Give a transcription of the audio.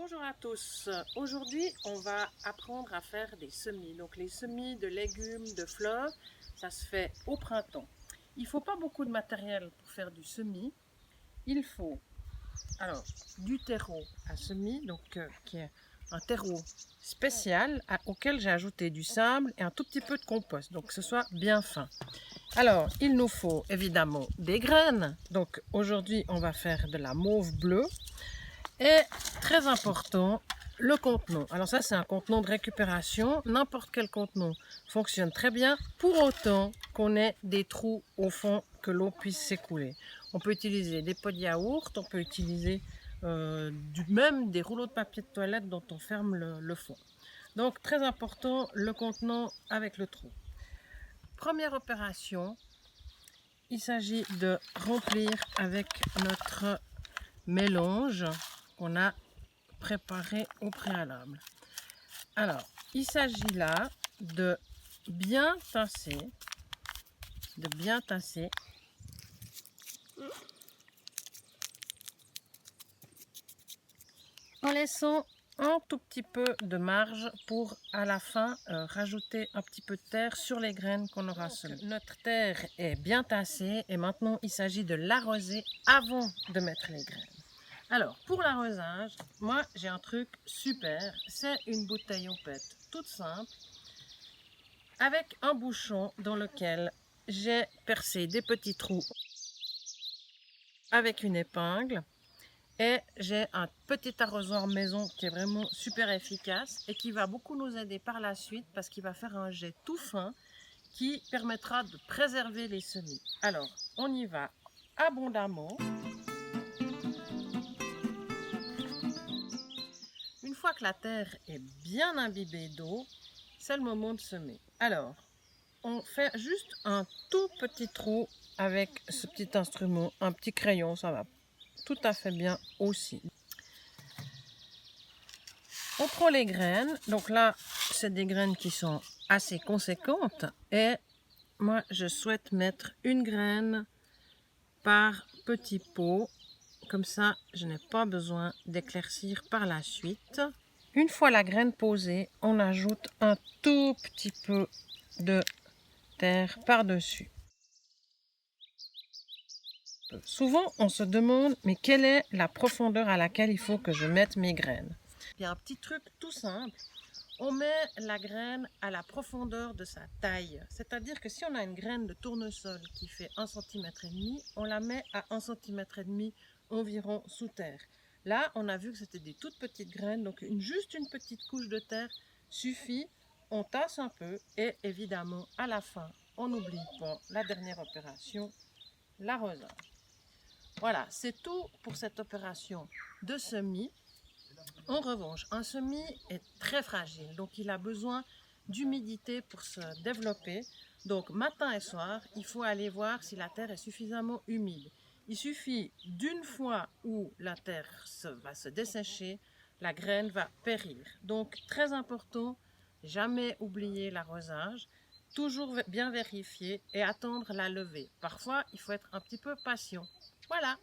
Bonjour à tous. Aujourd'hui, on va apprendre à faire des semis. Donc les semis de légumes, de fleurs, ça se fait au printemps. Il ne faut pas beaucoup de matériel pour faire du semis. Il faut alors du terreau à semis, donc qui est un terreau spécial auquel j'ai ajouté du sable et un tout petit peu de compost, donc que ce soit bien fin. Alors, il nous faut évidemment des graines. Donc aujourd'hui, on va faire de la mauve bleue. Et très important, le contenant. Alors ça, c'est un contenant de récupération. N'importe quel contenant fonctionne très bien, pour autant qu'on ait des trous au fond que l'eau puisse s'écouler. On peut utiliser des pots de yaourt, on peut utiliser même des rouleaux de papier de toilette dont on ferme le fond. Donc très important, le contenant avec le trou. Première opération, il s'agit de remplir avec notre mélange qu'on a préparé au préalable. Alors, il s'agit là de bien tasser, en laissant un tout petit peu de marge pour à la fin rajouter un petit peu de terre sur les graines qu'on aura semées. Notre terre est bien tassée et maintenant il s'agit de l'arroser avant de mettre les graines. Alors, pour l'arrosage, moi j'ai un truc super, c'est une bouteille en PET toute simple, avec un bouchon dans lequel j'ai percé des petits trous avec une épingle et j'ai un petit arrosoir maison qui est vraiment super efficace et qui va beaucoup nous aider par la suite parce qu'il va faire un jet tout fin qui permettra de préserver les semis. Alors, on y va abondamment. Une fois que la terre est bien imbibée d'eau, c'est le moment de semer. Alors, on fait juste un tout petit trou avec ce petit instrument, un petit crayon, ça va tout à fait bien aussi. On prend les graines, donc là, c'est des graines qui sont assez conséquentes et moi, je souhaite mettre une graine par petit pot. Comme ça, je n'ai pas besoin d'éclaircir par la suite. Une fois la graine posée, on ajoute un tout petit peu de terre par-dessus. Souvent, on se demande, mais quelle est la profondeur à laquelle il faut que je mette mes graines? Il y a un petit truc tout simple. On met la graine à la profondeur de sa taille. C'est-à-dire que si on a une graine de tournesol qui fait 1,5 cm, on la met à 1,5 cm environ sous terre. Là, on a vu que c'était des toutes petites graines, donc juste une petite couche de terre suffit. On tasse un peu et évidemment, à la fin, on n'oublie pas la dernière opération, l'arrosage. Voilà, c'est tout pour cette opération de semis. En revanche, un semis est très fragile, donc il a besoin d'humidité pour se développer. Donc matin et soir, il faut aller voir si la terre est suffisamment humide. Il suffit d'une fois où la terre va se dessécher, la graine va périr. Donc très important, jamais oublier l'arrosage, toujours bien vérifier et attendre la levée. Parfois, il faut être un petit peu patient. Voilà.